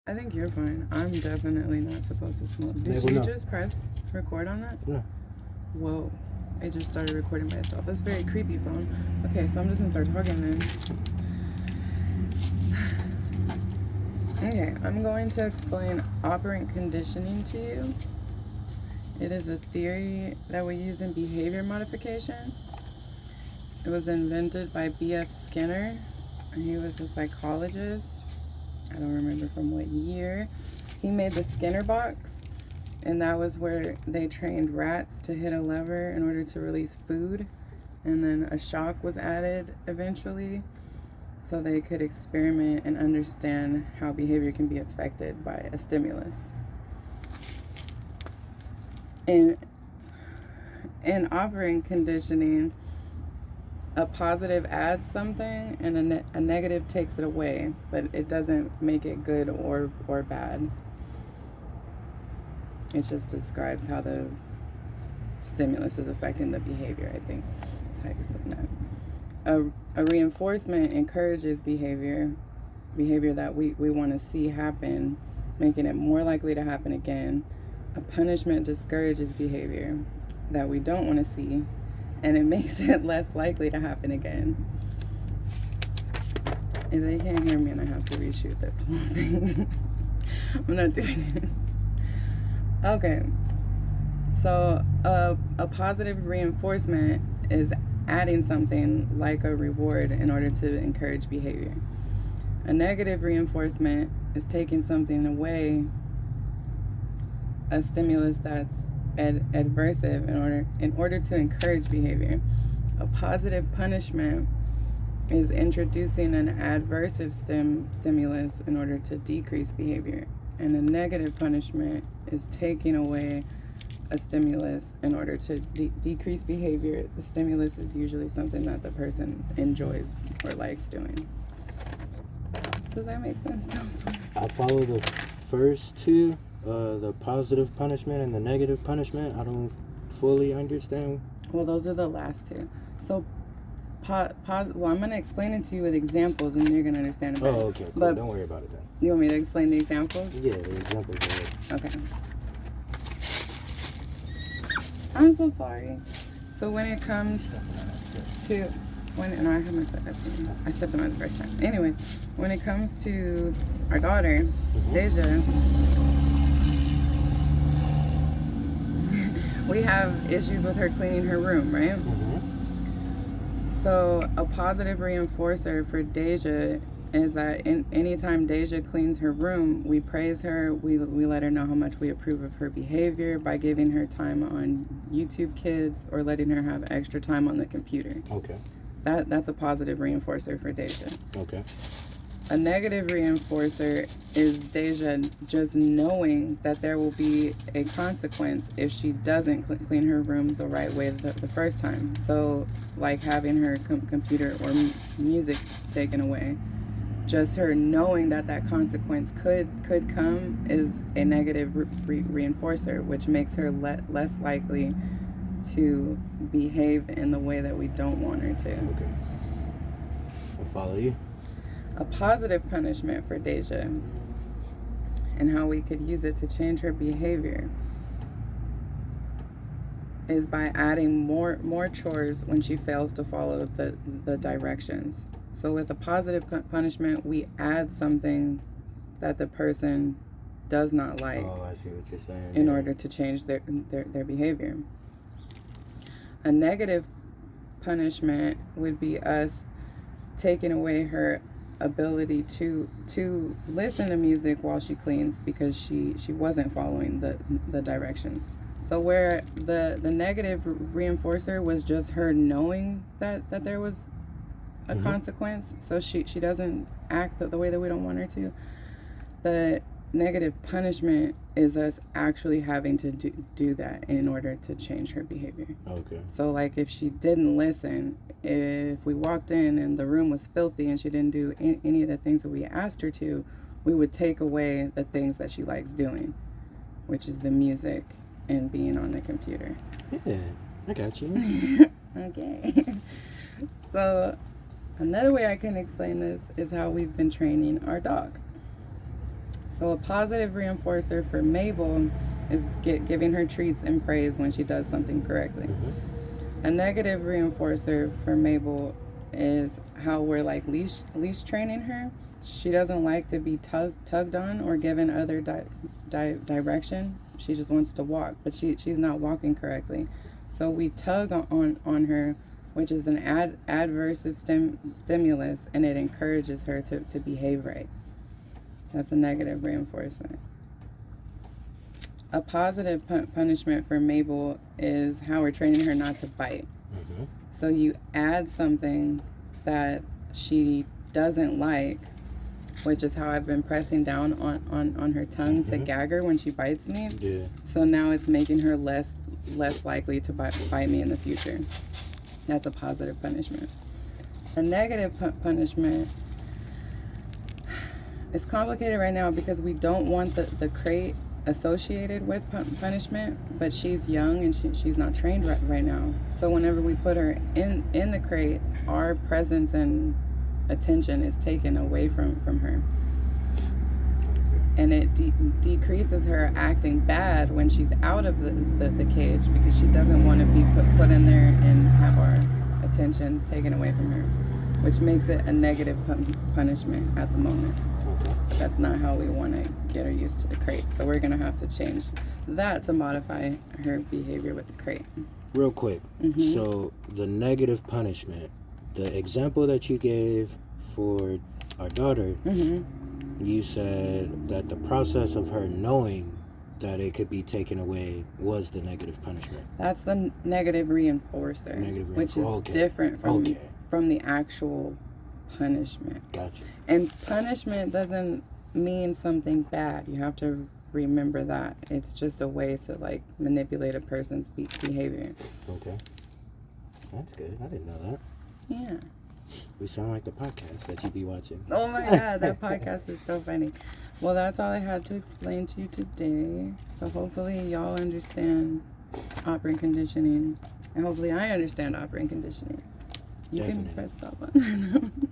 I think you're fine. I'm definitely not supposed to smoke. Did you just press record on that? No. Whoa. It just started recording by itself. That's very creepy, phone. Okay, so I'm just gonna start talking then. Okay, I'm going to explain operant conditioning to you. It is a theory that we use in behavior modification. It was invented by B.F. Skinner. He was a psychologist. I don't remember from what year. He made the Skinner box, and that was where they trained rats to hit a lever in order to release food, and then a shock was added eventually so they could experiment and understand how behavior can be affected by a stimulus. In operant conditioning, a positive adds something and a negative takes it away, but it doesn't make it good or bad. It just describes how the stimulus is affecting the behavior, I think. That's how you're supposed to know. A reinforcement encourages behavior that we want to see happen, making it more likely to happen again. A punishment discourages behavior that we don't want to see, and it makes it less likely to happen again. If they can't hear me and I have to reshoot this whole thing, I'm not doing it. Okay, so a positive reinforcement is adding something like a reward in order to encourage behavior. A negative reinforcement is taking something away, a stimulus that's adversive in order to encourage behavior. A positive punishment is introducing an adversive stimulus in order to decrease behavior. And a negative punishment is taking away a stimulus in order to decrease behavior. The stimulus is usually something that the person enjoys or likes doing. Does that make sense? I follow the first two, the positive punishment and the negative punishment. I don't fully understand. Well, those are the last two. So, well, I'm going to explain it to you with examples, and then you're going to understand it better. Oh, okay, cool. But don't worry about it then. You want me to explain the examples? Yeah, the examples are good. Okay. I'm so sorry. So when it comes to no, I have my foot up. I stepped on it the first time. Anyways, when it comes to our daughter, Deja, we have issues with her cleaning her room, right? So a positive reinforcer for Deja is that anytime Deja cleans her room, we praise her, we let her know how much we approve of her behavior by giving her time on YouTube Kids or letting her have extra time on the computer. Okay. That's a positive reinforcer for Deja. Okay. A negative reinforcer is Deja just knowing that there will be a consequence if she doesn't clean her room the right way the first time. So, like having her computer or music taken away. Just her knowing that consequence could come is a negative reinforcer, which makes her less likely to behave in the way that we don't want her to. Okay. I follow you. A positive punishment for Deja and how we could use it to change her behavior is by adding more chores when she fails to follow the directions. So with a positive punishment, we add something that the person does not like. Oh, I see what you're saying. In order to change their behavior. A negative punishment would be us taking away her ability to listen to music while she cleans because she wasn't following the directions. So where the negative reinforcer was just her knowing that there was a consequence, so she doesn't act the way that we don't want her to. The negative punishment is us actually having to do that in order to change her behavior. Okay. So like if she didn't listen, if we walked in and the room was filthy and she didn't do any of the things that we asked her to, we would take away the things that she likes doing, which is the music and being on the computer. Yeah, I got you. Okay. So another way I can explain this is how we've been training our dog. So a positive reinforcer for Mabel is giving her treats and praise when she does something correctly. Mm-hmm. A negative reinforcer for Mabel is how we're like leash training her. She doesn't like to be tugged on or given other direction. She just wants to walk, but she's not walking correctly. So we tug on her, which is an adversive stimulus, and it encourages her to behave right. That's a negative reinforcement. A positive punishment for Mabel is how we're training her not to bite. Mm-hmm. So you add something that she doesn't like, which is how I've been pressing down on her tongue to gag her when she bites me. Yeah. So now it's making her less likely to bite me in the future. That's a positive punishment. A negative punishment is complicated right now because we don't want the crate associated with punishment, but she's young and she's not trained right now. So whenever we put her in the crate, our presence and attention is taken away from her. And it decreases her acting bad when she's out of the cage because she doesn't want to be put in there and have our attention taken away from her, which makes it a negative punishment at the moment. But that's not how we want to get her used to the crate. So we're going to have to change that to modify her behavior with the crate. Real quick. Mm-hmm. So the negative punishment, the example that you gave for our daughter, you said that the process of her knowing that it could be taken away was the negative punishment. That's the negative reinforcer, which is different from the actual punishment. Gotcha. And punishment doesn't mean something bad. You have to remember that. It's just a way to like manipulate a person's behavior. Okay. That's good. I didn't know that. Yeah. We sound like the podcast that you be watching. Oh my God, that podcast is so funny. Well, that's all I had to explain to you today. So hopefully y'all understand operant conditioning. And hopefully I understand operant conditioning. You Definitely. can press that one.